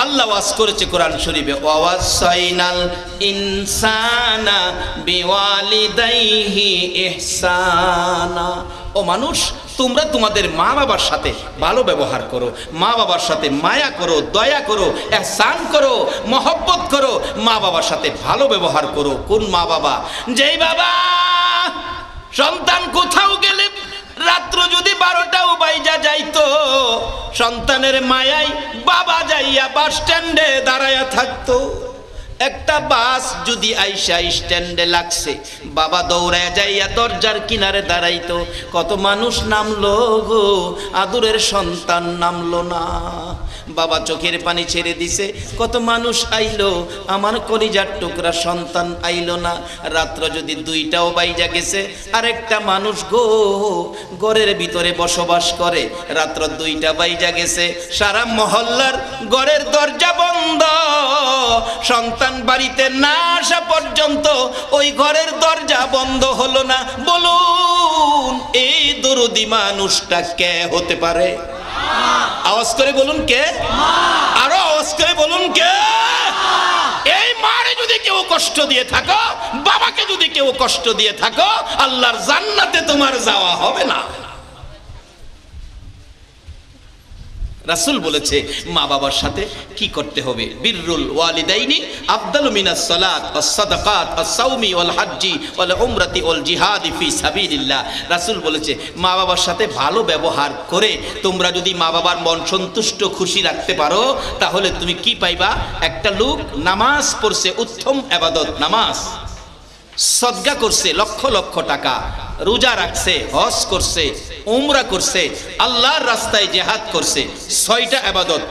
আল্লাহ ওয়াজ করেছে কোরআন শরীফে, ওয়াসাইনাল ইনসানা বিওয়ালিদাইহি ইহসানা। ও মানুষ, তোমরা তোমাদের মা বাবার সাথে ভালো ব্যবহার করো, মা বাবার সাথে মায়া করো, দয়া করো, ইহসান করো, মহব্বত করো, মা বাবার সাথে ভালো ব্যবহার করো। কোন মা বাবা? যেই বাবা সন্তান কোথাও গেলে রাত্র যদি 12টাও বাইজা যাইতো, সন্তানের মায়ায় বাবা যাইয়া বাস স্ট্যান্ডে দাঁড়ায়া থাকতো। একটা বাস যদি আইসা স্ট্যান্ডে লাগছে, বাবা দৌড়ায় যাইয়া দরজার কিনারে দাঁড়াইতো। কত মানুষ নামলো গো, আদুরের সন্তান নামলো না। বাবা চোখের পানি ছেড়ে দিছে, কত মানুষ আইলো, আমার কলিজার টুকরা সন্তান আইলো না। রাত্র যদি 2টাও বাইজা গেছে, আরেকটা মানুষ গো ঘরের ভিতরে বসবাস করে, রাত্র 2টা বাইজা গেছে, সারা মহল্লার ঘরের দরজা বন্ধ, সন্তান বাড়িতে না আসা পর্যন্ত ওই ঘরের দরজা বন্ধ হলো না। বলুন এই দরদি মানুষটা কে হতে পারে? আওয়াজ করে বলুন কে? আরো আওয়াজ করে বলুন কে? এই মারে যদি কেউ কষ্ট দিয়ে থাকো, বাবাকে যদি কেউ কষ্ট দিয়ে থাকো, আল্লাহর জান্নাতে তোমার যাওয়া হবে না। রাসূল বলেছে মা বাবার সাথে কি করতে হবে। বিররুল ওয়ালিদাইনি আফদালু মিনাস সালাত ওয়াস সাদাকাত ওয়াস সাওমি ওয়াল হজ্জি ওয়াল উমরাতি ওয়াল জিহাদি ফি সাবিলিল্লাহ। রাসূল বলেছে মা বাবার সাথে ভালো ব্যবহার করে তোমরা যদি মা বাবার মন সন্তুষ্ট খুশি রাখতে পারো, তাহলে তুমি কি পাইবা? একটা লোক নামাজ পড়ছে, উত্তম ইবাদত নামাজ, সদকা করছে লক্ষ লক্ষ টাকা, রোজা রাখছে, হজ করছে, উমরা করছে, আল্লাহর রাস্তায় জিহাদ করছে। 6টা ইবাদত,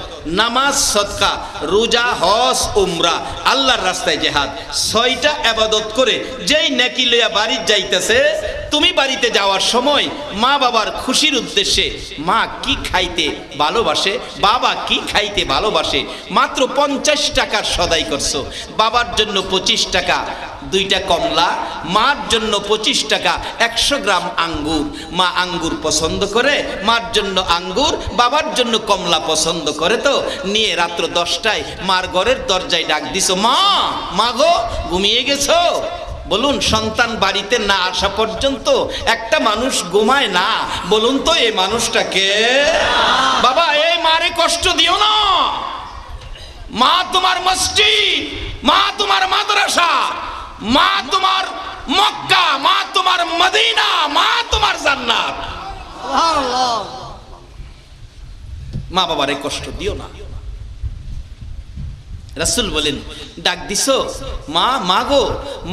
নামাজ, সদকা, রোজা, হজ, উমরা, আল্লাহর রাস্তায় জিহাদ, 6টা ইবাদত করে যেই নেকি লইয়া বাড়ি যাইতেছে, তুমি বাড়িতে যাওয়ার সময় মা বাবার খুশির উদ্দেশ্যে মা কি খাইতে ভালোবাসে, বাবা কি খাইতে ভালোবাসে, মাত্র 50 টাকার সদাই করছো। বাবার জন্য 25 টাকা 2টা কমলা, মার জন্য 25 টাকা 100 গ্রাম আঙ্গুর। মা আঙ্গুর পছন্দ করে, মার জন্য আঙ্গুর, বাবার জন্য কমলা পছন্দ করে, তো নিয়ে রাত্র 10টায় মার ঘরের দরজায় ডাক দিছো, মা মা গো ঘুমিয়ে গেছো? বলুন সন্তান বাড়িতে না আসা পর্যন্ত একটা মানুষ ঘুমায় না। বলুন তো এই মানুষটা কে? বাবা এই মারে কষ্ট দিও না। মা তোমার মসজিদ, মা তোমার মাদ্রাসা, মা তোমার মক্কা, মা তোমার মদিনা, মা তোমার জান্নাত। সুবহানাল্লাহ। মা বাবারে কষ্ট দিও না। রাসূল বলেন ডাক দিছো মা, মা গো,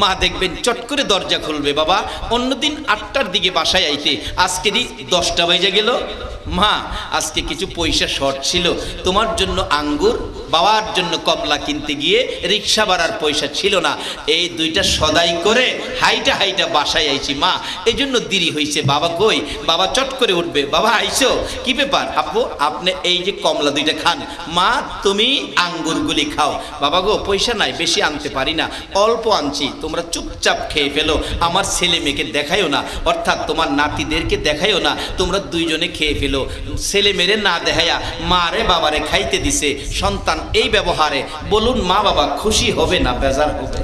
মা দেখবেন চট করে দরজা খুলবে। বাবা অন্যদিন 8টার দিকে বাসায় আইতে, আজকেরই 10টা বেজে গেল, মা আজকে কিছু পয়সা শর্ট ছিল, তোমার জন্য আঙ্গুর, বাবার জন্য কমলা কিনতে গিয়ে রিক্সা ভাড়ার পয়সা ছিল না, এই 2টা সদাই করে হাইটা হাইটা বাসায় আইছি মা, এই জন্য দেরি হয়েছে। বাবা কই? বাবা চট করে উঠবে, বাবা আইছো? কি ব্যাপার আপু? আপনি এই যে কমলা 2টা খান, মা তুমি আঙ্গুরগুলি খাও। বাবা গো পয়সা নাই, বেশি আনতে পারি না, অল্প আনছি, তোমরা চুপচাপ খেয়ে ফেলো, আমার ছেলে মেয়েকে দেখাইও না, অর্থাৎ তোমার নাতিদেরকে দেখাইও না, তোমরা 2জনে খেয়ে ফেলো। ছেলে মেরে না দেখাইয়া মারে বাবারে খাইতে দিছে। সন্তান এই ব্যবহারে বলুন মা বাবা খুশি হবে না বেজার হবে?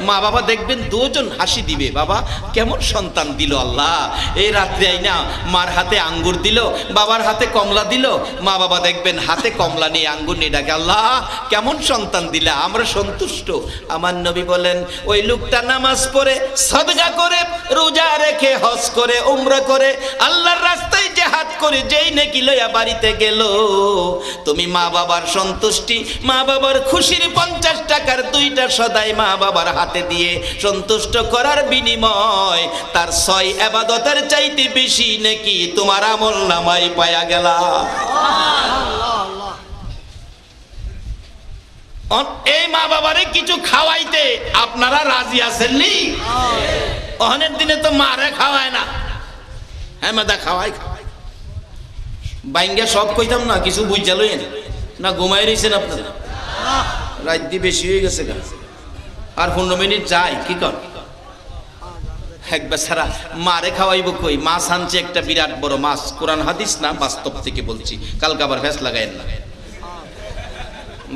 মা বাবা দেখবেন 2জন হাসি দিবে, বাবা কেমন সন্তান দিল আল্লাহ। এই রাত্রে আইনা মার হাতে আঙ্গুর দিল, বাবার হাতে কমলা দিল, মা বাবা দেখবেন হাতে কমলা নিয়ে আঙ্গুর নিয়ে ডাকে, আল্লাহ কেমন সন্তান দিলা, আমরা সন্তুষ্ট। আমার নবী বলেন ওই লোকটা নামাজ পড়ে, সাদকা করে, রোজা রেখে, হজ করে, উমরা করে, আল্লাহর রাস্তায় জিহাদ করে যেই নেকি লইয়া বাড়িতে গেল, তুমি মা বাবার সন্তুষ্টি, মা বাবার খুশির 50 টাকার 2টা সদাই মা বাবার হাতে দিয়ে সন্তুষ্ট করার বিনিময় তার 6 ইবাদতের চাইতে বেশি নেকি তোমার আমল নামায় পায়া গেলা। এই মা বাবারে কিছু খাওয়াইতে আপনারা রাজি আছেন নি? অনেক দিনে তো মারে খাওয়ায় না, হ্যাঁ মাদা খাওয়াই খাওয়াই বাইঙ্গা সব কইতাম না, কিছু বুঝা লইন না, ঘুমাই রয়েছেন আপনারা? রাত দিয়ে বেশি হয়ে গেছে গা, আর 15 মিনিট যাই কি কর একবার সারা মারে খাওয়াইব কই? মাছ আনছে একটা বিরাট বড় মাছ, কোরআন হাদিস না বাস্তব থেকে বলছি, কালকে আবার ফেস লাগাইন না।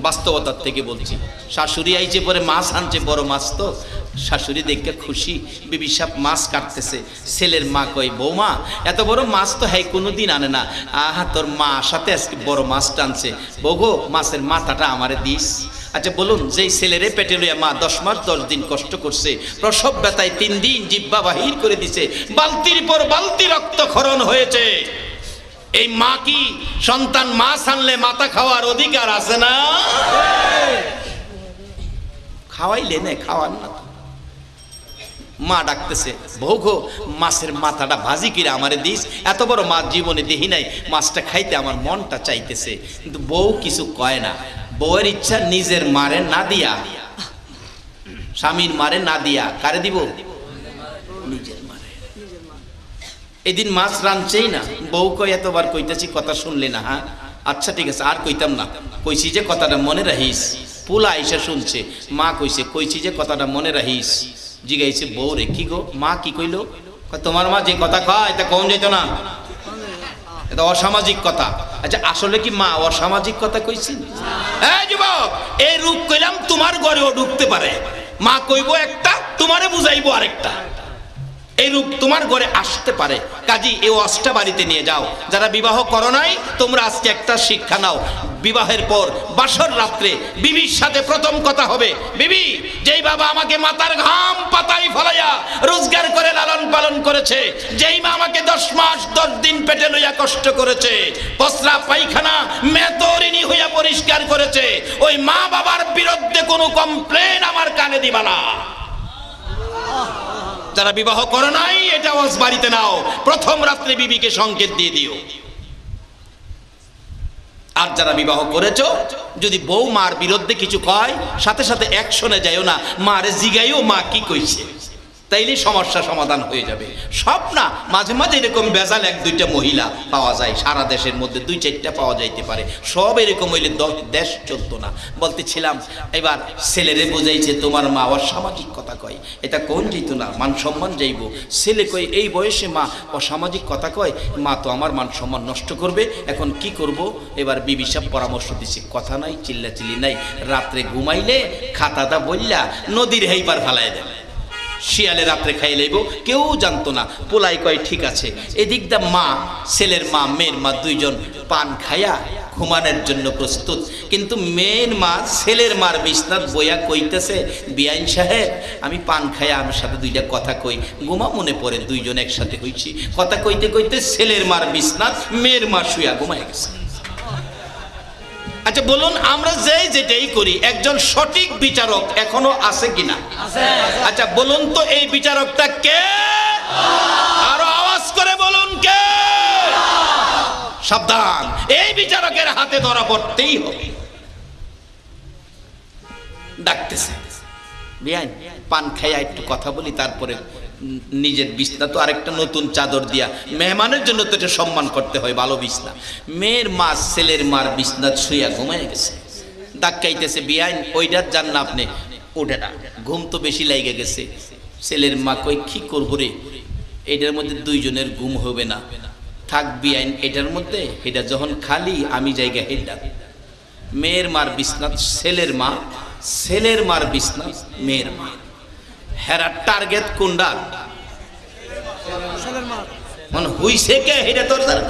বাস্তবতার থেকে বলছি। শাশুড়ি আইছে পরে মাছ আনছে, বড় মাছ তো, শাশুড়ি দেখে খুশি, বিবি সাহেব মাছ কাটতেছে। ছেলের মা কই, বৌমা এত বড় মাছ তো হ্যাঁ কোনোদিন আনে না, আহা তোর মা সাথে আজকে বড় মাছ টানছে, বগো মাছের মাথাটা আমারে দিস। আচ্ছা বলুন, যেই ছেলেরে পেটে লইয়া মা 10 মাস 10 দিন কষ্ট করছে, প্রসব ব্যথায় 3 দিন জিহ্বা বাহির করে দিছে, বালতির পর বালতি রক্তক্ষরণ হয়েছে, এই মা কি সন্তান মাছ আনলে মাথা খাওয়ার অধিকার আছে না? খাওয়াইলে না, খাওয়ান না। মা ডাকতেছে, বউ গো মাছের মাথাটা ভাজি কিরে আমারে দিস, এত বড় মাছ জীবনে দেখি নাই, মাছটা খাইতে আমার মনটা চাইতেছে। কিন্তু বউ কিছু কয় না। বউয়ের ইচ্ছা নিজের মারে না দিয়া, স্বামীর মারে না দিয়া কারে দিব? নিজের মারে। এদিন মাছ রাঁধছেই না, বউ কয় এতবার কইতেছি কথা শুনলে না, হ্যাঁ আচ্ছা ঠিক আছে আর কইতাম না, কইছি যে কথাটা মনে রাখিস। পোলা আইসা শুনছে, মা কইছে, কইছি যে কথাটা মনে রাখিস। জিগাইছে বউ রে, কি গো মা কি কইলো? তোমার মা যে কথা কয় এটা কোন যেত না, এটা অসামাজিক কথা। আচ্ছা আসলে কি মা অসামাজিক কথা কইছি? এই যুবক, এই রূপ কইলাম তোমার ঘরেও ঢুকতে পারে, মা কইবো একটা, তোমারে বুঝাইবো আরেকটা, এই রূপ তোমার ঘরে আসতে পারে। কাজী এই অষ্টা বাড়িতে নিয়ে যাও। যারা বিবাহ করো নাই তোমরা আজকে একটা শিক্ষা নাও। বিবাহের পর বাসর রাত্রে বিবির সাথে প্রথম কথা হবে, বিবি যেই বাবা আমাকে মাথার ঘাম পাতায় ফলাইয়া রোজগার করে লালন পালন করেছে, যেই মা আমাকে 10 মাস 10 দিন পেটে লইয়া কষ্ট করেছে, পসরা পায়খানা মেতরিনী হইয়া পরিষ্কার করেছে, ওই মা বাবার বিরুদ্ধে কোনো কমপ্লেন আমার কানে দিবা না। যারা বিবাহ করো নাই এটা ওয়াজ বাড়িতে নাও, প্রথম রাত্রে বিবিকে সংকেত দিয়ে দিও। আর যারা বিবাহ করেছো, যদি বউ মার বিরুদ্ধে কিছু কয় সাথে সাথে অ্যাকশনে যাইও না, মারে জিগাইও মা কি কইছে, তাইলে সমস্যা সমাধান হয়ে যাবে। সব না, মাঝে মাঝে এরকম বেজাল 1-2টা মহিলা পাওয়া যায়, সারা দেশের মধ্যে 2-4টা পাওয়া যাইতে পারে, সব এরকম হইলে দেশ চলতো না। বলতেছিলাম এবার ছেলেরে বুঝাইছে তোমার মা অসামাজিক কথা কয়, এটা কোন যেত না, মান সম্মান যাইব। ছেলে কয় এই বয়সে মা অসামাজিক কথা কয়, মা তো আমার মান সম্মান নষ্ট করবে, এখন কি করব? এবার বিবি সাহেব পরামর্শ দিছে, কথা নাই, চিল্লাচিল্লি নাই, রাত্রে ঘুমাইলে খাতাটা বললা নদীর হেইবার ফালাই দেন, শিয়ালে রাত্রে খাই লইব, কেউ জানতো না। পোলাই কয় ঠিক আছে। এদিকটা মা, ছেলের মা মেয়ের মা দুইজন পান খায়া ঘুমানোর জন্য প্রস্তুত, কিন্তু মেয়ের মা ছেলের মার বিছনাত বইয়া কইতেছে, বিআইন সাহেব আমি পান খায়া আমার সাথে 2টা কথা কই, ঘুমা মনে পড়ে দুইজন একসাথে হইছি। কথা কইতে কইতে ছেলের মার বিছনাত মেয়ের মা শুয়া ঘুমায় গেছে। আচ্ছা বলুন, আমরা যেটাই করি একজন সঠিক বিচারক এখনো আছে কিনা? আচ্ছা বলুন তো এই বিচারকটা কে? আরো আওয়াজ করে বলুন কে? সাবধান, এই বিচারকের হাতে ধরা পড়তেই হবে। ডাকতেছে, বিআইন পান খাইয়া একটু কথা বলি, তারপরে নিজের বিছনা তো আরেকটা নতুন চাদর দিয়া, মেহমানের জন্য তো এটা সম্মান করতে হয়, ভালো বিছনা। মেয়ের মা ছেলের মার বিছনা শুইয়া ঘুমায় গেছে। ডাকাইতেছে, বিআইন ওইটা জান না আপনি, ওটা না, ঘুম তো বেশি লাগে গেছে। ছেলের মা কই কি করবো রে, এটার মধ্যে দুইজনের ঘুম হবে না, থাক বিআইন এটার মধ্যে, এটা যখন খালি আমি জায়গা হেডা। মেয়ের মার বিছনা ছেলের মা, ছেলের মার বিছনা মেয়ের মা, হেরা টার্গেট কোনটা? মন হইছে কে হেডা তোর জানা?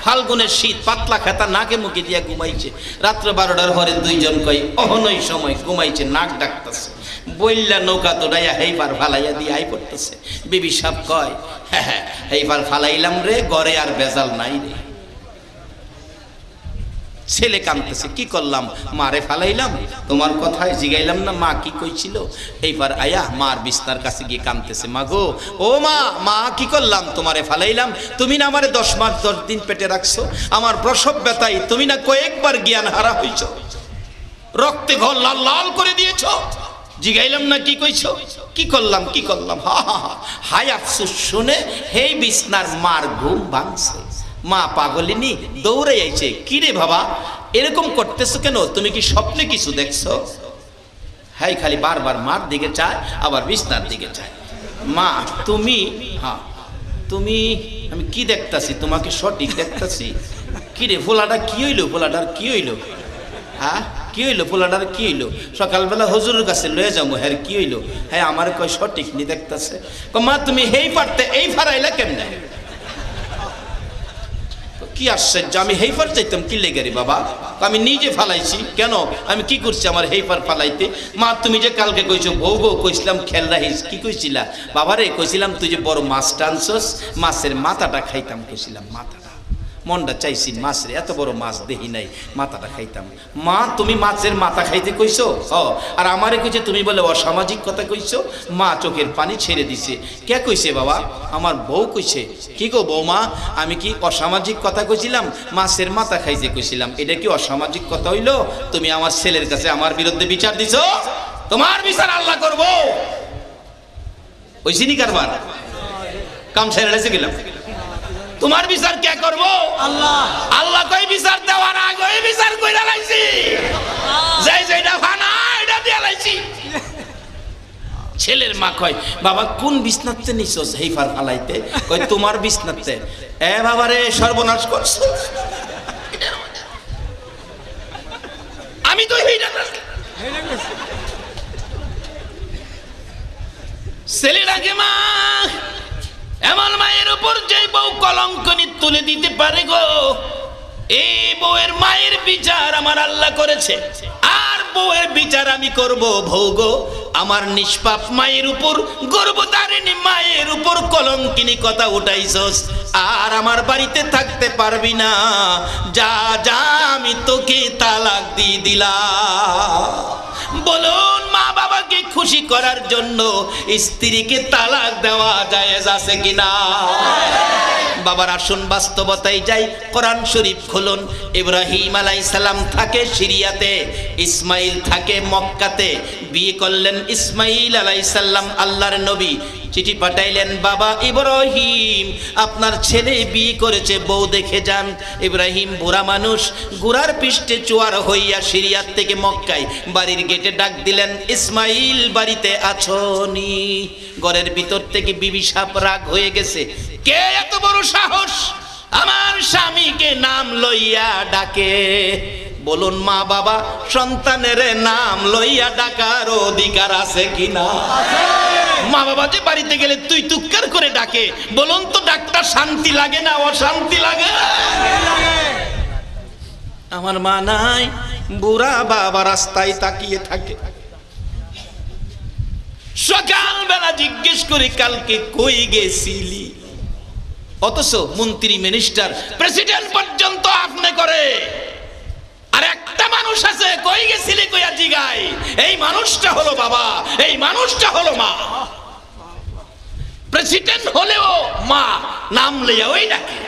ফাল্গুনের শীত, পাতলা খাতা নাকে মুখে দিয়া ঘুমাইছে। রাত্র 12টার পরে দুইজন কই অহনই সময় ঘুমাইছে, নাক ডাকতেছে, বইল্লা নৌকা তোড়াইয়া হেইবার ফালাইয়া দিয়ে আই পড়তেছে। বিবি সাহেব কয়, হ্যাঁ হ্যাঁ হেইবার ফালাইলাম রে, ঘরে আর বেজাল নাই রে। ছেলে কাঁদতেছে, কি করলাম? মারে ফালাইলাম, তোমার কথায় জিগাইলাম না মা কি কইছিল। এইবার আয়া মার বিছনার কাছে গিয়ে কাঁদতেছে, মা গো, ও মা, মা কি করলাম? তোমারে ফালাইলাম, তুমি না আমারে 10 মাস 10 দিন পেটে রাখছো, আমার প্রসব ব্যথায় তুমি না কয়েকবার জ্ঞান হারা হইছ, রক্তে ঘর লাল লাল করে দিয়েছ, জিগাইলাম না কি কইছো, কি করলাম কি করলাম? হা হা হা, হায় আফসোস শুনে হেই বিছনার মার ঘুম ভাঙছে। মা পাগলিনী দৌড়ে আইছে, কি রে বাবা এরকম করতেছো কেন? তুমি কি স্বপ্নে কিছু দেখছো? হাই খালি বারবার মার দিকে চায়, আবার বিছনার দিকে চায়। মা তুমি, হ্যাঁ তুমি, আমি কি দেখতাছি? তোমাকে সঠিক দেখতাছি। কি রে ভোলাটা কি হইলো? ভোলাটার কি হইলো? হ্যাঁ কি হইলো পোলাটার কি হইলো সকালবেলা হুজুরের কাছে লয়ে যাবো হ্যাঁ কি হইলো হ্যাঁ আমার কয় সঠিক নি দেখতেছে মা তুমি হেই পারতে এই ফারাইলা কেমনে কি আশ্চর্য আমি হেইফার চাইতাম কি লেগে রে বাবা আমি নিজে ফালাইছি কেন আমি কি করছি আমার হেইফার ফালাইতে মা তুমি যে কালকে কইছো বউ গো কইছিলাম খেল রাখিস কি কইছিলা বাবা রে কইছিলাম তুই যে বড় মাছ টানছস মাছের মাথাটা খাইতাম কইছিলাম মাথাটা মনটা চাইছি মাছের এত বড় মাছ দেখি নাই মাথাটা খাইতাম মা তুমি মাছের মাথা খাইতে কইছো আর আমারে কইছে তুমি বলে অসামাজিক কথা কইছো মা চোখের পানি ছেড়ে দিছে কে কইছে বাবা আমার বউ কইছে কি গো বৌমা আমি কি অসামাজিক কথা কইছিলাম মাছের মাথা খাইতে কইছিলাম এটা কি অসামাজিক কথা হইলো তুমি আমার ছেলের কাছে আমার বিরুদ্ধে বিচার দিছো তোমার বিচার আল্লাহ করব ওই সিনি কারবার কাম ছেড়ে রেখে গেলাম তোমার বিচার কে করব আল্লাহ আল্লাহ কই বিচার দেওয়ার আগে বিচার কইরা লাইছি যাই যাইটা ফানা এটা দিয়া লাইছি ছেলের মা কয় বাবা কোন বিছনাতে নিছস হেইফার ফালাইতে কই তোমার বিছনাতে এ বাবা রে সর্বনাশ করছ আমি তো হেইটা ছেলেটাকে মা এমন মায়ের উপর যে বউ কলঙ্কনি তুলে দিতে পারে গো এই বউয়ের মায়ের বিচার আমার আল্লাহ করেছে আর বউয়ের বিচার আমি করব ভোগ আমার নিষ্পাপ মায়ের উপর গর্ভধারিণী মায়ের উপর কলঙ্কিনী কথা উঠাইছস আর আমার বাড়িতে থাকতে পারবি না যা যা আমি তোকে তালাক দিয়ে দিলাম বলুন মা বাবাকে খুশি করার জন্য স্ত্রীকে তালাক দেওয়া জায়েজ আছে কিনা বাবার আসুন বাস্তবতায় যাই কোরআন শরীফ খুলুন ইব্রাহিম আলাইহিস সালাম থাকে সিরিয়াতে ইসমাইল থাকে মক্কাতে বিয়ে করলেন ইসমাইল আলাইহিস সালাম আল্লাহর নবী চিঠি পাঠাইলেন বাবা ইব্রাহিম আপনার ছেলে বিয়ে করেছে বউ দেখে যান ইব্রাহিম বুড়া মানুষ গুড়ার পৃষ্ঠে চোয়ার হইয়া সিরিয়াত থেকে মক্কায় বাড়ির গেটে ডাক দিলেন ইসমাইল বাড়িতে আছোনি ঘরের ভিতর থেকে বিবি সাপ রাগ হয়ে গেছে কে এত বড় সাহস আমার স্বামীকে নাম লইয়া ডাকে বলুন মা বাবা সন্তানের নাম লইয়া ডাকার অধিকার আছে কিনা মা বাবা যে বাড়িতে গেলে তুই তুক্কার করে ডাকে বলুন তো ডাকটা শান্তি লাগে না অশান্তি লাগে আমার মা নাই বুড়া বাবা রাস্তায় তাকিয়ে থাকে সকালবেলা জিজ্ঞেস করে কালকে কই গেছিলি অথচ মন্ত্রী মিনিস্টার প্রেসিডেন্ট পর্যন্ত আপনি করে আর একটা মানুষ আছে কই গেছিলি কইয়া জিগাই এই মানুষটা হলো বাবা এই মানুষটা হলো মা প্রেসিডেন্ট হলেও মা নাম লইয়া ওই ডাকে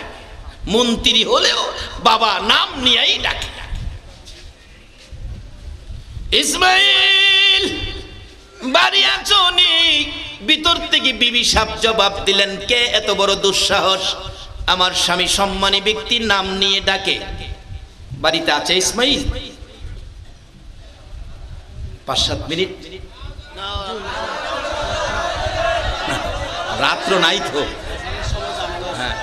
মন্ত্রী হলেও বাবা নাম নিয়েই ডাকে ইসমাইল বাড়ি আছোনি ভিতর থেকে বিবি সাপ জবাব দিলেন কে এত বড় দুঃসাহস আমার স্বামী সম্মানী ব্যক্তির নাম নিয়ে ডাকে বাড়িতে আছে ইসমাইল 5-7 মিনিট রাত্র নাই তো হ্যাঁ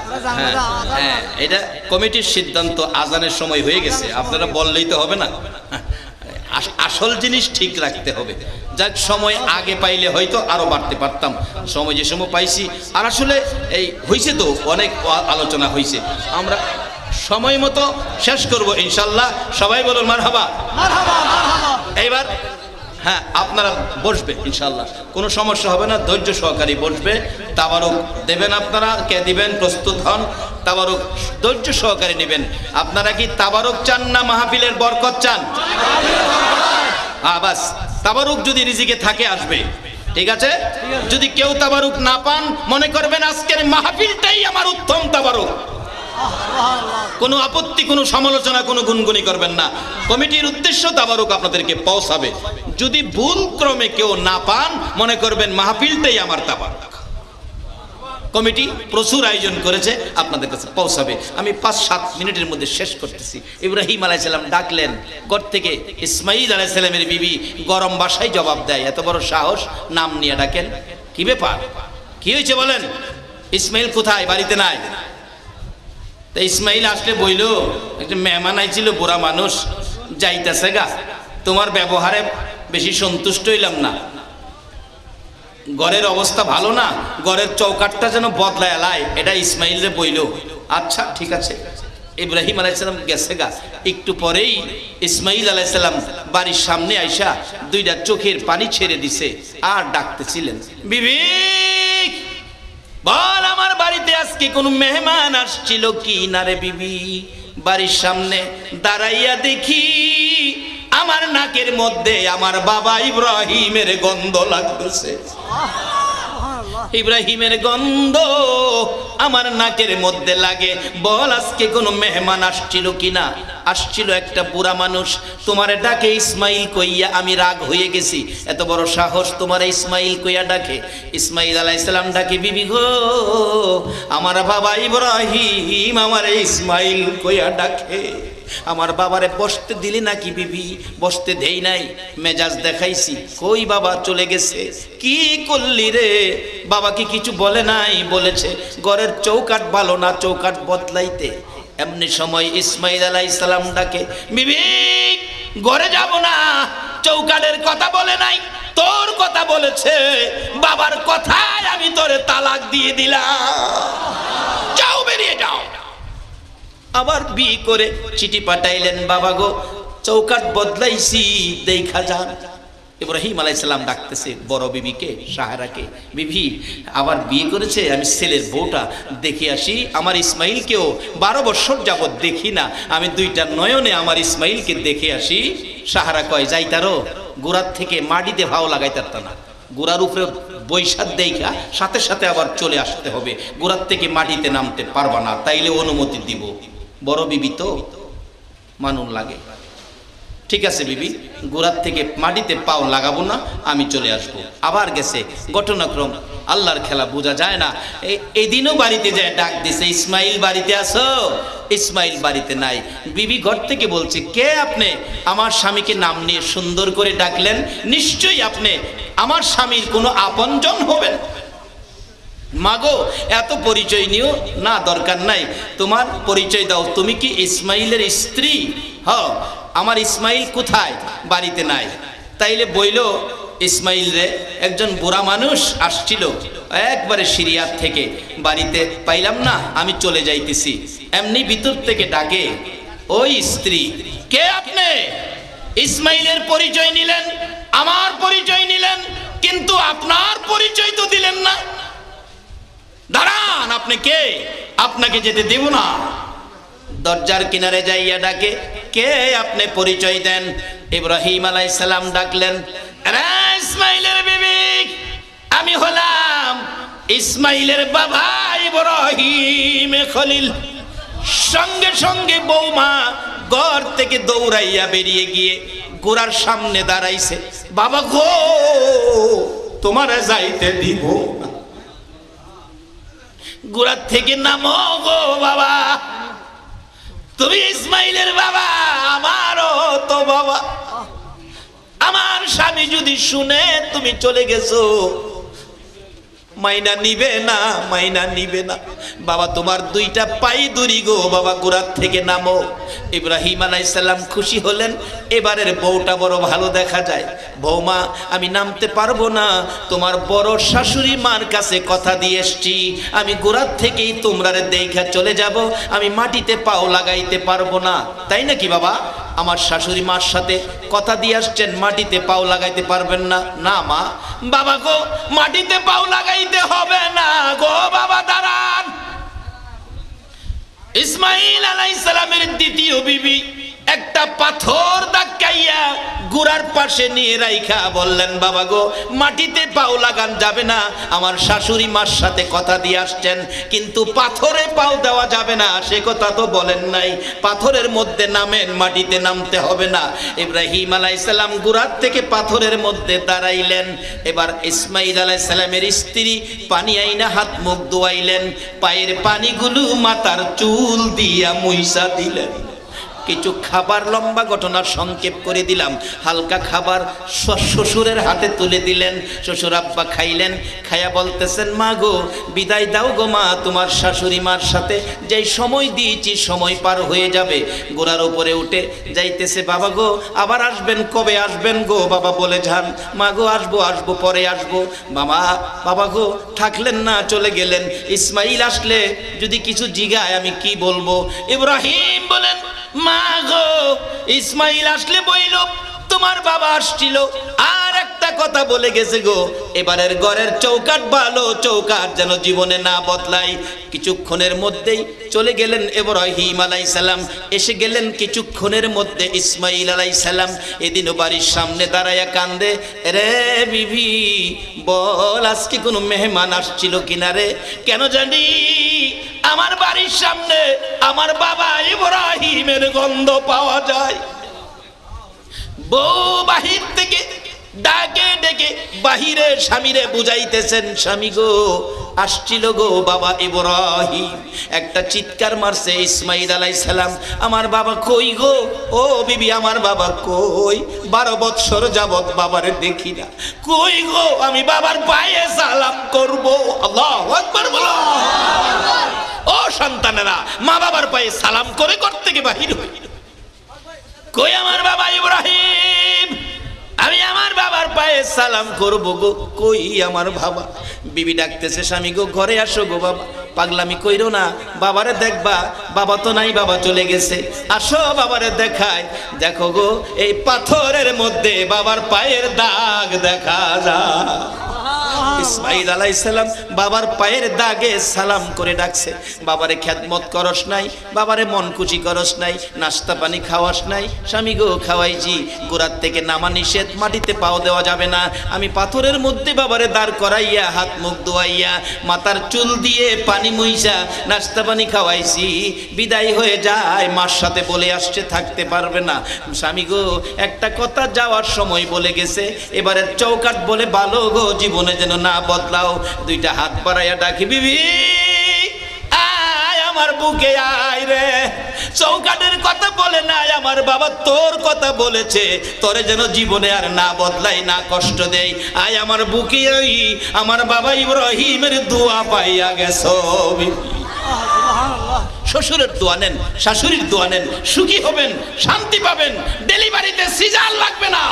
এটা কমিটির সিদ্ধান্ত আজানের সময় হয়ে গেছে আপনারা বললেই তো হবে না আসল জিনিস ঠিক রাখতে হবে যাক সময় আগে পাইলে হয়তো আরো বাড়তে পারতাম সময় যে সময় পাইছি আর আসলে এই হইছে তো অনেক আলোচনা হইছে আমরা সময় মতো শেষ করব ইনশাআল্লাহ সবাই বলুন মারহাবা মারহাবা মারহাবা এইবার হ্যাঁ আপনারা বসবেন ইনশাআল্লাহ কোনো সমস্যা হবে না ধৈর্য সহকারে বসবে তাবারক দেবেন আপনারা কে দিবেন প্রস্তুত হন তাবারক ধৈর্য সহকারে নেবেন আপনারা কি তাবারক চান না মাহফিলের বরকত চান বাস তাবারুক যদি রিজিকে থাকে আসবে ঠিক আছে যদি কেউ তাবারুক না পান মনে করবেন আজকের মাহফিলটাই আমার উত্তম তাবারুক কোনো আপত্তি কোনো সমালোচনা কোনো গুনগুনি করবেন না কমিটির উদ্দেশ্য তাবারুক আপনাদেরকে পৌঁছাবে যদি ভুল ক্রমে কেউ না পান মনে করবেন মাহফিলটাই আমার তাবারুক কমিটি প্রচুর আয়োজন করেছে আপনাদের কাছে পৌঁছাবে আমি 5-7 মিনিটের মধ্যে শেষ করতেছি ইব্রাহিম আলাইহিস সালাম ডাকলেন ঘর থেকে ইসমাইল আলাইহিস সালামের বিবি গরম ভাষায় জবাব দেয় এত বড় সাহস নাম নিয়ে ডাকেন কি ব্যাপার কি হয়েছে বলেন ইসমাইল কোথায় বাড়িতে নাই তো ইসমাইল আসলে বইল একটা মেহমান আইছিল বুড়া মানুষ যাইতেছে গা, তোমার ব্যবহারে বেশি সন্তুষ্ট হইলাম না, ঘরের অবস্থা ভালো না, ঘরের চৌকাটটা যেন বদলায় লাই, এটা ইসমাইল রে বইল। আচ্ছা ঠিক আছে, ইব্রাহিম আলাইহিস সালাম গেছে গা। একটু পরেই ইসমাইল আলাইহিস সালাম বাড়ির সামনে আইসা দুইটা চোখের পানি ছেড়ে দিছে আর ডাকতেছিলেন, বিবি বল আমার বাড়িতে আজকে কোনো মেহমান আসছিল কি না রে বিবি? বাড়ির সামনে দাঁড়াইয়া দেখি আমার নাকের মধ্যে আমার বাবা ইব্রাহিমের গন্ধ লাগতেছে। ইব্রাহিমের গন্ধ আমার নাকের মধ্যে লাগে। বল আজকে কোনো মেহমান আসছিল কিনা? আসছিল একটা বুড়া মানুষ, তোমারে ডাকে ইসমাইল কইয়া আমি রাগ হয়ে গেছি, এত বড় সাহস তোমারে ইসমাইল কইয়া ডাকে। ইসমাইল আলাইহিস সালাম ডাকে, বিবি গো আমার বাবা ইব্রাহিম আমারে ইসমাইল কইয়া ডাকে। আমার বাবারে বসতে দিলি নাকি বিবি? বসতে দেই নাই, মেজাজ দেখাইছি। কই বাবা চলে গেছে? কি করলি রে? বাবা কি কিছু বলে নাই? বলেছে ঘরের চৌকাট ভালো না, চৌকাট বদলাইতে। এমনি সময় ইসমাইল আলাইহিস সালাম ডাকে, বিবি ঘরে যাব না, চৌকাটের কথা বলে নাই, তোর কথা বলেছে। বাবার কথায় আমি তোরে তালাক দিয়ে দিলাম, যাও বেরিয়ে যাও। আবার বিয়ে করে চিঠি পাঠাইলেন, বাবা গো চৌকাট বদলাইছি দেখা যান। ইব্রাহিম আলাইহিস সালাম ডাকতেছে বড় বিবিকে, সাহারাকে, বিবি আবার বিয়ে করেছে, আমি ছেলের বউটা দেখে আসি। আমার ইসমাইলকেও 12 বছর যাবত দেখি না, আমি দুইটা নয়নে আমার ইসমাইলকে দেখে আসি। সাহারা কয়, যাইতারো গোড়ার থেকে মাটিতে ভাও লাগাইতারতা না, গোড়ার উপরে বৈশাখ দেখা সাথে সাথে আবার চলে আসতে হবে, গোড়ার থেকে মাটিতে নামতে পারবা না, তাইলে অনুমতি দিব। বড় বিবি তো মানুন লাগে, ঠিক আছে বিবি গোড়ার থেকে মাটিতে পাও লাগাবো না, আমি চলে আসবো। আবার গেছে, ঘটনাক্রম আল্লাহর খেলা বোঝা যায় না। এই দিনও বাড়িতে যায় ডাক দিছে, ইসমাইল বাড়িতে আসো? ইসমাইল বাড়িতে নাই। বিবি ঘর থেকে বলছে, কে আপনি? আমার স্বামীকে নাম নিয়ে সুন্দর করে ডাকলেন, নিশ্চয়ই আপনি আমার স্বামীর কোনো আপনজন হবেন। মাগো এত পরিচয় নিও না, দরকার নাই, তোমার পরিচয় দাও, তুমি কি ইসমাইলের স্ত্রী? হ্যাঁ। আমার ইসমাইল কোথায়? বাড়িতে নাই। তাইলে বইল ইসমাইল রে একজন বুড়া মানুষ আসছিল একবারে সিরিয়ার থেকে, বাড়িতে পাইলাম না, আমি চলে যাইতেছি। এমনি ভিতর থেকে ডাকে, ওই স্ত্রী কে আপনি? ইসমাইলের পরিচয় নিলেন, আমার পরিচয় নিলেন, কিন্তু আপনার পরিচয় তো দিলেন না। দাঁড়ান, আপনি কে? আপনাকে যেতে দেব না। দরজার কিনারে যাইয়া ডাকে, কে আপনি? পরিচয় দেন। ইব্রাহিম আলাইহিস সালাম ডাকলেন, আরে ইসমাইলের বিবি, আমি হলাম ইসমাইলের বাবা ইব্রাহিম খলিল। সঙ্গে সঙ্গে বৌমা ঘর থেকে দৌড়াইয়া বেরিয়ে গিয়ে গোড়ার সামনে দাঁড়াইছে, বাবা গো তোমারে যাইতে দিব না, গোড়ার থেকে নামো গো বাবা, তুমি ইসমাইলের বাবা, আমারও তো বাবা। আমার স্বামী যদি শুনে তুমি চলে গেছো, মাইনা নিবে না, মাইনা নিবে না। বাবা তোমার দুইটা পাই দড়ি গো বাবা, গোড়ার থেকে নামো। ইব্রাহিম আলাইহিস সালাম খুশি হলেন, এবারের বউটা বড় ভালো দেখা যায়। বৌমা আমি নামতে পারবো না, তোমার বড় শাশুড়ি মার কাছে কথা দিয়ে এসছি, আমি গোড়ার থেকেই তোমরারে দেখা চলে যাব, আমি মাটিতে পাও লাগাইতে পারবো না। তাই নাকি বাবা? আমার শাশুড়ি মার সাথে কথা দিয়ে আসছেন, মাটিতে পাও লাগাইতে পারবেন না? না মা। বাবা গো মাটিতে পাও লাগাইতে হবে না গো বাবা, দাঁড়ান। ইসমাইল আলাইহিস সালামের দ্বিতীয় বিবি একটা পাথর ধাক্কাইয়া গুড়ার পাশে নিয়ে রাইখা বললেন, বাবা গো মাটিতে পাও লাগান যাবে না, আমার শাশুড়ি মার সাথে কথা দিয়ে আসছেন, কিন্তু পাথরে পাও দেওয়া যাবে না, সে কথা তো বলেন নাই, পাথরের মধ্যে নামেন, মাটিতে নামতে হবে না। ইব্রাহিম আলাইহিস সালাম গুড়ার থেকে পাথরের মধ্যে দাঁড়াইলেন। এবার ইসমাইল আলাইহিস সালামের স্ত্রী পানি আইনা হাত মুখ ধোয়াইলেন, পায়ের পানিগুলো মাথার চুল দিয়া মুইসা দিলেন। কিছু খাবার, লম্বা ঘটনা সংক্ষেপ করে দিলাম। হালকা খাবার শ্বশুরের হাতে তুলে দিলেন। শ্বশুর আব্বা খাইলেন, খাইয়া বলতেছেন, মা গো বিদায় দাও গো মা, তোমার শাশুড়ি মার সাথে যেই সময় দিয়েছি সময় পার হয়ে যাবে। গোড়ার উপরে উঠে যাইতেছে, বাবা গো আবার আসবেন, কবে আসবেন গো? বাবা বলে যান, মা গো আসবো আসবো, পরে আসবো। বাবা গো থাকলেন না, চলে গেলেন। ইসমাইল আসলে যদি কিছু জিগায় আমি কি বলবো? ইব্রাহিম বলেন, মা গো ইসমাইল আসলে বইল তোমার বাবা আসছিল, আর একটা কথা বলে গেছে গো, এবারের ঘরের চৌকাট ভালো, চৌকাট যেন জীবনে না বদলাই। কিছুক্ষণের মধ্যেই চলে গেলেন ইব্রাহিম আলাইহিস সালাম, এসে গেলেন কিছুক্ষণের মধ্যে ইসমাইল আলাইহিস সালাম। এদিনও বাড়ির সামনে দাঁড়ায়া কান্দে, রে বিবি বল আজকে কোনো মেহমান আসছিল কিনা রে? কেন জানি আমার বাড়ির সামনে আমার বাবা ইব্রাহিমের গন্ধ পাওয়া যায়। বউ বাহির থেকে ডাকে ডেকে বাহিরে স্বামীরে বুঝাইতেছেন, স্বামী গো আসছিল গো বাবা ইব্রাহিম। একটা চিৎকার মারছে ইসমাইল আলাইহিস সালাম, আমার বাবা কই গো? ও বিবি আমার বাবা কই? 12 বৎসর যাবত বাবারে দেখি না, কই গো? আমি বাবার পায়ে সালাম করব। আল্লাহু আকবার বলো। ও সন্তানেরা, মা বাবার পায়ে সালাম করে ঘর থেকে বাহির হই। কই আমার বাবা ইব্রাহিম? আমি আমার বাবার পায়ে সালাম করব গো, কই আমার বাবা? বিবি ডাকতেছে, স্বামী গো ঘরে আসো গো বাবা। পাগলামি কইরো না, বাবারে দেখবা, বাবা তো নাই, বাবা চলে গেছে। আসো বাবারে দেখায়। দেখো গো এই পাথরের মধ্যে বাবার পায়ের দাগ দেখা যায়। ইসমাইল আলাইহিস সালাম বাবার পায়ের দাগে সালাম করে ডাকছে, বাবারে খেদমত করস নাই, বাবারে মন খুশি করস নাই, নাস্তা পানি খাওয়াস নাই। স্বামী গো খাওয়াইছি, গোড়ার থেকে নামা নিষেধ, মাটিতে পাও দেওয়া যাবে না। আমি পাথরের মধ্যে বাবারে দাঁড় করাইয়া হাত মুখ ধোয়াইয়া মাথার চুল দিয়ে পানি মুইসা নাস্তা পানি খাওয়াইছি। বিদায় হয়ে যায়, মার সাথে বলে আসছে থাকতে পারবে না। স্বামী গো একটা কথা যাওয়ার সময় বলে গেছে, এবারের চৌকাট বলে ভালো গো, জীবনে যেন না বদলাও। দুইটা হাত বাড়াইয়া ডাকি, বিবি আয় আমার বুকে আয় রে। চৌকাটের কথা বলে নাই, আমার বাবা তোর কথা বলেছে, তোরে যেন জীবনে আর না বদলাই, না কষ্ট দেই। আয় আমার বুকে আই, আমার বাবা ইব্রাহিমের দোয়া পাইয়া গেছো। শ্বশুরের দোয়া নেন, শাশুড়ির দোয়া নেন, সুখী হবেন, শান্তি পাবেন। ডেলিভারিতে সিজার লাগবে না,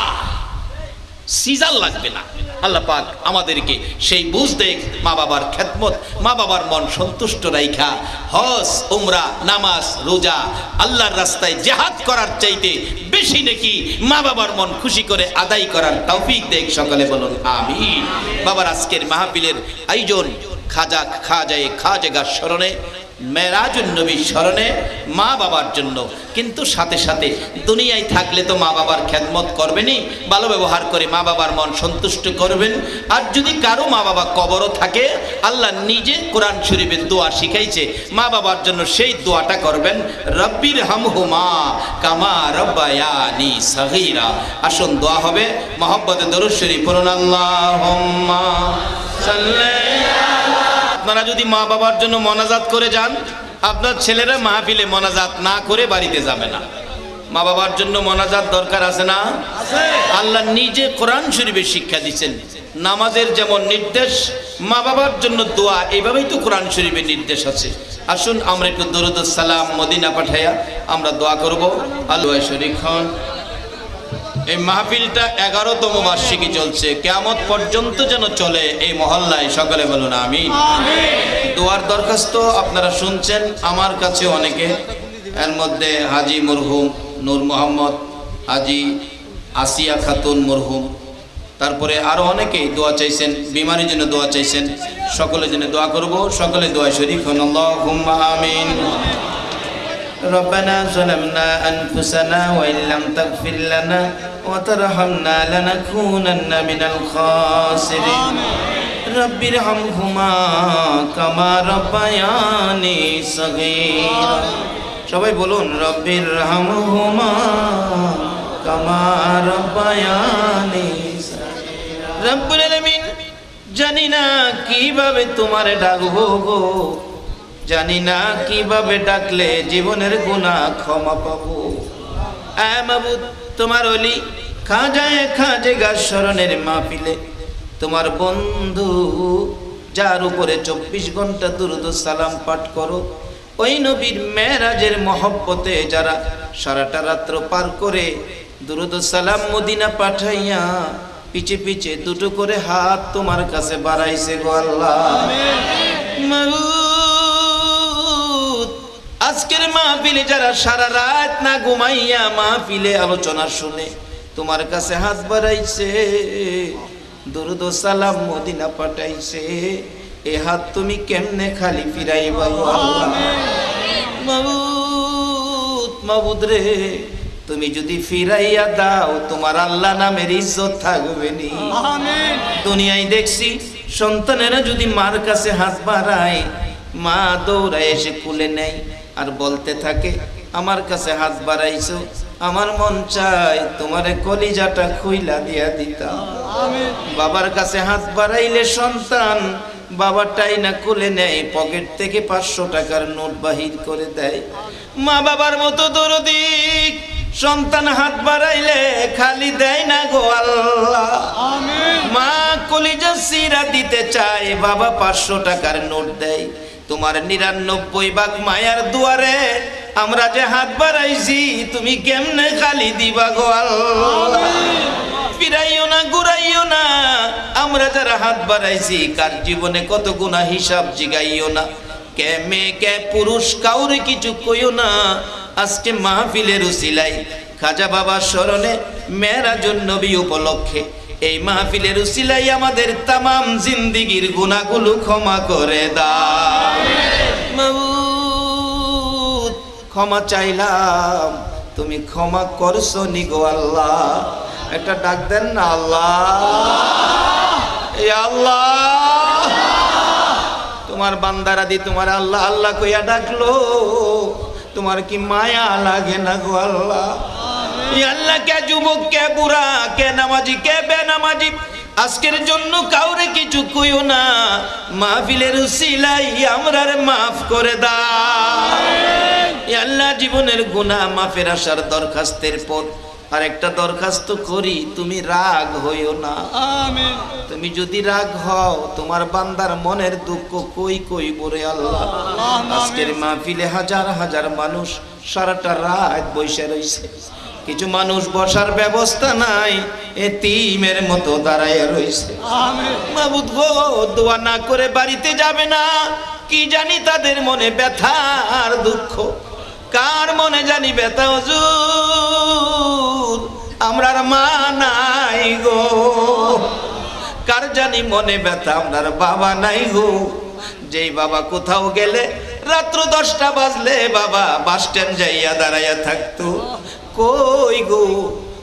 সিজার লাগবে না। আল্লাহ পাক আমাদেরকে সেই বুঝ দেখ, মা বাবার খেদমত, মা বাবার মন সন্তুষ্ট রাইখা হজ উমরা নামাজ রোজা আল্লাহর রাস্তায় জিহাদ করার চাইতে বেশি নাকি মা বাবার মন খুশি করে আদায় করার তৌফিক দেখ। সকলে বলুন আমিন। বাবার আজকের মাহফিলের আয়োজন খাজাগার স্মরণে, মেরাজুন নবীর স্মরণে, মা বাবার জন্য। কিন্তু সাথে সাথে দুনিয়ায় থাকলে তো মা বাবার খেদমত করবেনই, ভালো ব্যবহার করে মা বাবার মন সন্তুষ্ট করবেন। আর যদি কারো মা বাবা কবরও থাকে, আল্লাহ নিজে কোরআন শরীফের দোয়া শিখাইছে, মা বাবার জন্য সেই দোয়াটা করবেন, রব্বির হামহুমা কামা রব্বায়ানি সগীরা। আসুন দোয়া হবে, মহব্বতে দরুদ শরীফ পড়ুন, আল্লাহুম্মা সাল্লি। আপনারা যদি মা বাবার জন্য মোনাজাত করে যান, আপনার ছেলেরা মাহফিলে মোনাজাত না করে বাড়িতে যাবে না। মা বাবার জন্য মোনাজাত দরকার আছে না? আল্লাহ নিজে কোরআন শরীফে শিক্ষা দিচ্ছেন, নামাজের যেমন নির্দেশ মা বাবার জন্য দোয়া, এইভাবেই তো কোরআন শরীফের নির্দেশ আছে। আসুন আমরা একটু দরুদ সালাম মদিনা পাঠাইয়া আমরা দোয়া করব। আল্লাহ শরীক হন। এই মাহফিলটা 11তম বার্ষিকী চলছে, কিয়ামত পর্যন্ত যেন চলে এই মহল্লায়। সকলে বলুন আমিন। দোয়ার দরখাস্ত আপনারা শুনছেন আমার কাছে অনেকে, এর মধ্যে হাজি মরহুম নূর মোহাম্মদ, হাজি আসিয়া খাতুন মরহুম, তারপরে আরো অনেকেই দোয়া চাইছেন, বিমারির জন্য দোয়া চাইছেন। সকলের জন্য দোয়া করব, সকলে দোয়া শরীক হন, আল্লাহুম্মা আমিন। ربنا ظلمنا أنفسنا وإن لم تغفر لنا وترحمنا لنكونن من الخاسرين رب ارحمهما كما ربياني صغيرا। সবাই বলুন রব্বির রহমহুমা কামা রব্বায়ানি সগীরা। রব্বুল আলামিন, জানি না কিভাবে তোমারে ডাকবো গো, জানি না কিভাবে ডাকলে জীবনের গুনাহ ক্ষমা পাবো। এ মাবুদ, তোমার ওলি খাজেগা শরণের মাহফিলে তোমার বন্ধু যার উপরে 24 ঘন্টা দুরূদ ও সালাম পাঠ করো, ওই নবীর মেরাজের মহব্বতে যারা সারাটা রাত্র পার করে দুরূদ ও সালাম মদিনা পাঠাইয়া পিছে পিছে দুটো করে হাত তোমার কাছে বাড়াইছে গো আল্লাহ। মাবুদ, আজকের মাহফিলে যারা সারা রাত না ঘুমাইয়া মাহফিলে আলোচনা শুনে তোমার কাছে হাত বাড়াইছে, দুরূদ ও সালাম মদিনা পাঠাইছে, এ হাত তুমি কেমনে খালি ফিরাইবা গো আল্লাহ। মাবুদ, মাবুদ রে, তুমি যদি ফিরাইয়া দাও তোমার আল্লাহ নামের ইজ্জত থাকবে নি। আমিন। দুনিয়ায় দেখছি সন্তানেরা যদি মার কাছে হাত বাড়ায়, মা দৌড়ায় এসে কুলে নেয় আর বলতে থাকে আমার কাছে হাত বাড়াইছো, আমার মন চায় তোমারে কলিজাটা খুইলা দিয়া দিতাম। আমিন। বাবার কাছে হাত বাড়াইলে সন্তান বাবাটাই না কুলে নেয়, পকেট থেকে 500 টাকার নোট বাহির করে দেয়। মা বাবার মতো দরদি সন্তান হাত বাড়াইলে খালি দেয় না গো আল্লাহ। আমিন। মা কলিজা সিরা দিতে চায়, বাবা 500 টাকার নোট দেয়। তোমার 99 ভাগ মায়ার দুয়ারে আমরা যে হাত বাড়াইছি, তুমি কেমনে খালি দিবা গো আল্লাহ। ফিরাইও না, ঘুরাইও না, আমরা যারা হাত বাড়াইছি কার জীবনে কত গুনাহ হিসাব জিগাইও না। কে মেয়ে কে পুরুষ কাউরে কিছু কইও না। আজকে মাহফিলের উসিলাই খাজা বাবার স্মরণে মেরাজুন নবী উপলক্ষে এই মাহফিলের উসিলাই আমাদের তামাম জিন্দেগীর গুনাহগুলো ক্ষমা করে দাও। মাবুদ, ক্ষমা চাইলাম, তুমি ক্ষমা করছো নি গো আল্লাহ। একটা ডাক দেন না, আল্লাহ, এই আল্লাহ। তোমার বান্দারা দি তোমার আল্লাহ আল্লাহ কইয়া ডাকলো, তোমার কি মায়া লাগে না গো আল্লাহ? আল্লাহ, কে যুবক, কে বুড়া, কে নামাজি, কে বেনামাজি, আজকের জন্য কাউরে কিছু কইও না। মাহফিলের উসিলাই আমরারে মাফ করে দাও। আল্লাহ, জীবনের গুনাহ মাফের আসার দরখাস্তের পর আরেকটা দরখাস্ত করি, তুমি রাগ হইও না। আমিন। তুমি যদি রাগ হও তোমার বান্দার মনের দুঃখ কই কই বলে আল্লাহ। আজকের মাহফিলে হাজার হাজার মানুষ সারাটা রাত বসে রইছে, কিছু মানুষ বসার ব্যবস্থা নাই, এতিমের মতো দাঁড়ায় রইছে। আমিন। মাবুদ গো, দোয়া না করে বাড়িতে যাবে না, কি জানি তাদের মনে ব্যথা আর দুঃখ, কার মনে জানি ব্যথা। হুজুর, আমরার মা নাই গো, কার জানি মনে ব্যথা, আমরার বাবা নাই গো। যেই বাবা কোথাও গেলে রাত্র 10টা বাজলে বাবা বাস স্ট্যান্ড যাইয়া দাঁড়াইয়া থাকতো, কই গো,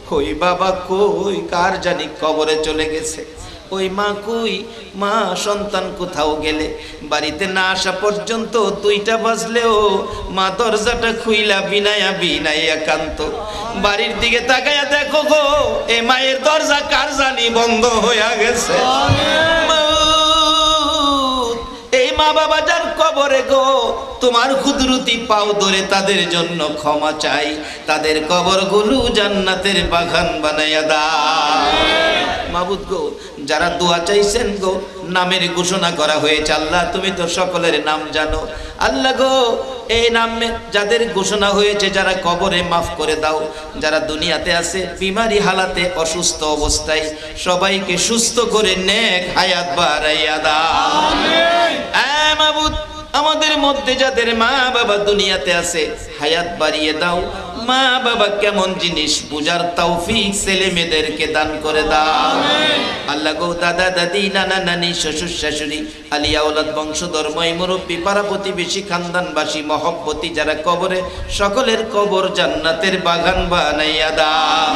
কই বাবা কই, কার জানি কবরে চলে গেছে। ওই মা কই, মা সন্তান কোথাও গেলে বাড়িতে না আসা পর্যন্ত 2টা বাজলেও মা দরজাটা খুইলা বিনাইয়া বিনাইয়া কান্ত। বাড়ির দিকে তাকাইয়া দেখো গো, এ মায়ের দরজা কার জানি বন্ধ হইয়া গেছে। এই মা বাবা যার কবরে গো, তোমার কুদরতি পাও ধরে তাদের জন্য ক্ষমা চাই, তাদের কবরগুলো জান্নাতের বাগান বানাইয়া দাও। মাবুদ গো, যারা দোয়া চাইছেন গো, নামের ঘোষণা করা হয়েছে, আল্লাহ তুমি তো সকলের নাম জানো। আল্লাহ গো, এই নামে যাদের ঘোষণা হয়েছে, যারা কবরে মাফ করে দাও। যারা দুনিয়াতে আছে বিমারি হালাতে, অসুস্থ অবস্থায়, সবাইকে সুস্থ করে নেক হায়াত বাড়াইয়া দাও। আমিন। মাবুদ, আমাদের মধ্যে যাদের মা বাবা দুনিয়াতে আছে হায়াত বাড়িয়ে দাও। মা বাবা কেমন জিনিস বুঝার তৌফিক ছেলে মেয়েদেরকে দান করে দাও। আল্লাহ গো, দাদা দাদি, নানা নানি, শ্বশুর শাশুড়ি, আলিয়া ওলাদ, বংশধর, মই মুরব্বী, পাড়া প্রতিবেশী, খানদানবাসী, মহব্বতী যারা কবরে, সকলের কবর জান্নাতের বাগান বানাইয়া দাও।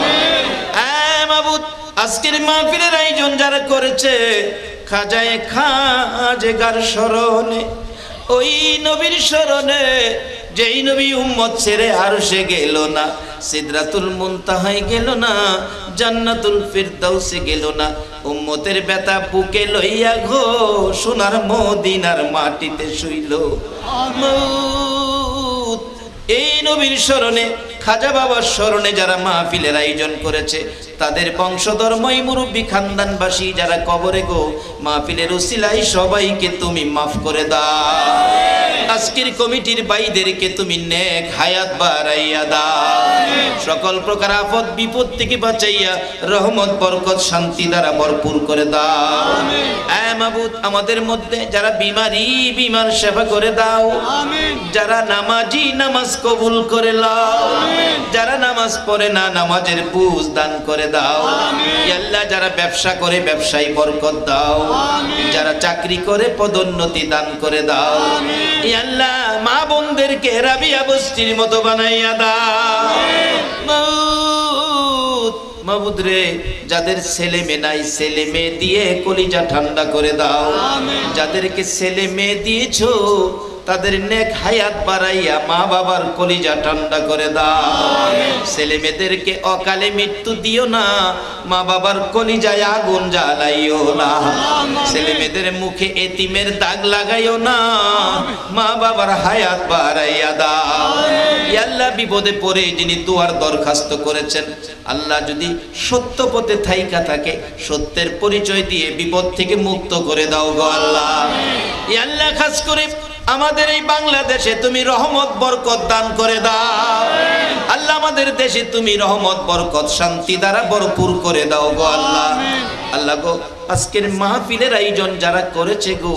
মাবুদ, আজকের মাহফিলের আয়োজন যারা করেছে, খাজেগার স্মরণে, ওই নবীর স্মরণে যেই নবী উম্মত ছেড়ে আরশে গেল না, সিদরাতুল মুনতাহায় গেল না, জান্নাতুল ফিরদাউসে গেল না, উম্মতের ব্যথা বুকে লইয়া গো সোনার মদিনার মাটিতে শুইল। এই নবীর স্মরণে, খাজা বাবার স্মরণে যারা মাহফিলের আয়োজন করেছে, তাদের বংশধর্মই মুরব্বী খানদানবাসী যারা কবরে গো, মাহফিলের উসিলায় সবাইকে তুমি মাফ করে দাও। আজকের কমিটির ভাইদেরকে তুমি নেক হায়াত বাড়াইয়া দাও, সকল প্রকার আপদ বিপদ থেকে বাঁচাইয়া রহমত বরকত শান্তি দ্বারা ভরপুর করে দাও। এ মাবুদ, আমাদের মধ্যে যারা বিমার সেবা করে দাও, যারা নামাজি নামাজ কবুল করে নাও, যারা নামাজ পড়ে না নামাজের বুঝ দান করে দাও। ইয়া আল্লাহ, যারা ব্যবসা করে ব্যবসায় বরকত দাও, যারা চাকরি করে পদোন্নতি দান করে দাও। ইয়া আল্লাহ, মা বোনদেরকে রাবিয়া বস্তির মতো বানাইয়া দাও। মাবুদ রে, যাদের ছেলে মেয়ে নাই, ছেলে মেয়ে দিয়ে কলিজা ঠান্ডা করে দাও। যাদেরকে ছেলে মেয়ে দিয়েছো, তাদের নেক হায়াত বাড়াইয়া মা বাবার কলিজা ঠান্ডা করে দাও। ছেলে মেয়েদেরকে অকালে মৃত্যু দিও না, মা বাবার কলিজায় আগুন জ্বালাইও না। ছেলে মেয়েদের মুখে এতিমের দাগ লাগাইও না, মা বাবার হায়াত বাড়াইয়া দাও। ইয়া আল্লাহ, বিপদে পড়ে যিনি দুয়ার দরখাস্ত করেছেন, আল্লাহ যদি সত্য পথে থাইকা থাকে, সত্যের পরিচয় দিয়ে বিপদ থেকে মুক্ত করে দাও গো আল্লাহ। ইয়া আল্লাহ, খাস করে আমাদের এই বাংলাদেশে তুমি রহমত বরকত দান করে দাও আল্লাহ। আমাদের দেশে তুমি রহমত বরকত শান্তি দ্বারা ভরপুর করে দাও গো আল্লাহ। আল্লাহ গো, আজকের মাহফিলের আয়োজন যারা করেছে গো,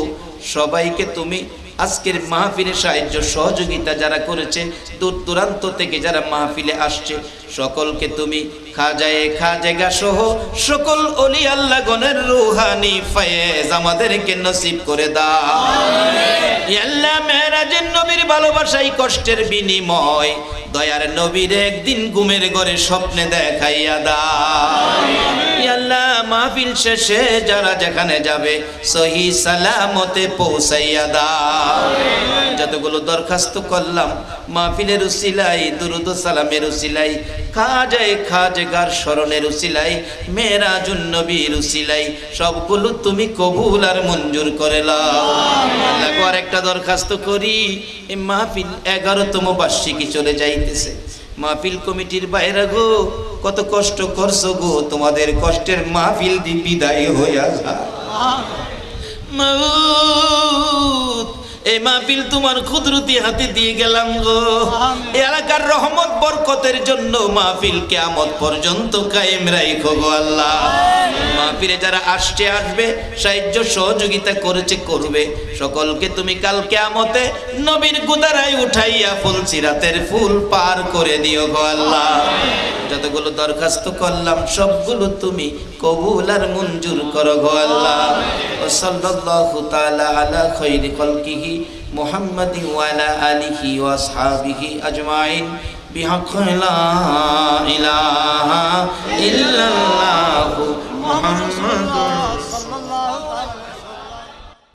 সবাইকে তুমি আজকের মাহফিলে সাহায্য সহযোগিতা যারা করেছে, দূর দূরান্ত থেকে যারা মাহফিলে আসছে, সকলকে তুমি খাজেগা সহ সকল ওলি আল্লাহ গণের রুহানি ফয়েজ আমাদেরকে নসিব করে দাও। ইয়া আল্লাহ, মেরাজের নবীর ভালোবাসাই কষ্টের বিনিময়, দয়ার নবীর একদিন ঘুমের ঘরে স্বপ্নে দেখাইয়া দাও। ইয়া আল্লাহ, মাহফিল শেষে যারা যেখানে যাবে সহি সালামতে পৌঁছাইয়া দাও। যতগুলো দরখাস্ত করলাম মাহফিলের উসিলাই, দুরুদ সালামের উসিলাই, খাজেগার স্মরণের উসিলাই, মেরাজুন নবীর উসিলাই, সবগুলো তুমি কবুল আর মঞ্জুর করে নাও। আল্লাহ, আরেকটা দরখাস্ত করি, এই মাহফিল 11তম বার্ষিকী চলে যাইতেছে। মাহফিল কমিটির বাইরে গো, কত কষ্ট করছো গো, তোমাদের কষ্টের মাহফিল দি বিদায় হইয়া যায়। এই মাহফিল তোমার কুদরতি হাতে দিয়ে গেলাম গো। এলাকার রহমত বরকতের জন্য মাহফিল কিয়ামত পর্যন্ত কায়েম রাখো গো আল্লাহ। মাহফিলে যারা আসবে, সাহায্য সহযোগিতা করেছে, করবে, সকলকে তুমি কাল কিয়ামতে নবীর গুদারায় উঠাইয়া ফুলসিরাতের ফুল পার করে দিও গো আল্লাহ। যতগুলো দরখাস্ত করলাম সবগুলো তুমি কবুল আর মঞ্জুর করো গো আল্লাহ। সাল্লাল্লাহু তাআলা আলা খায়রি খালকিহি মুহাম্মাদিন ওয়া আলা আলিহি ওয়া আসহাবিহি আজমাইন বিহাক্কি লা ইলাহা ইল্লাল্লাহু মুহাম্মাদুর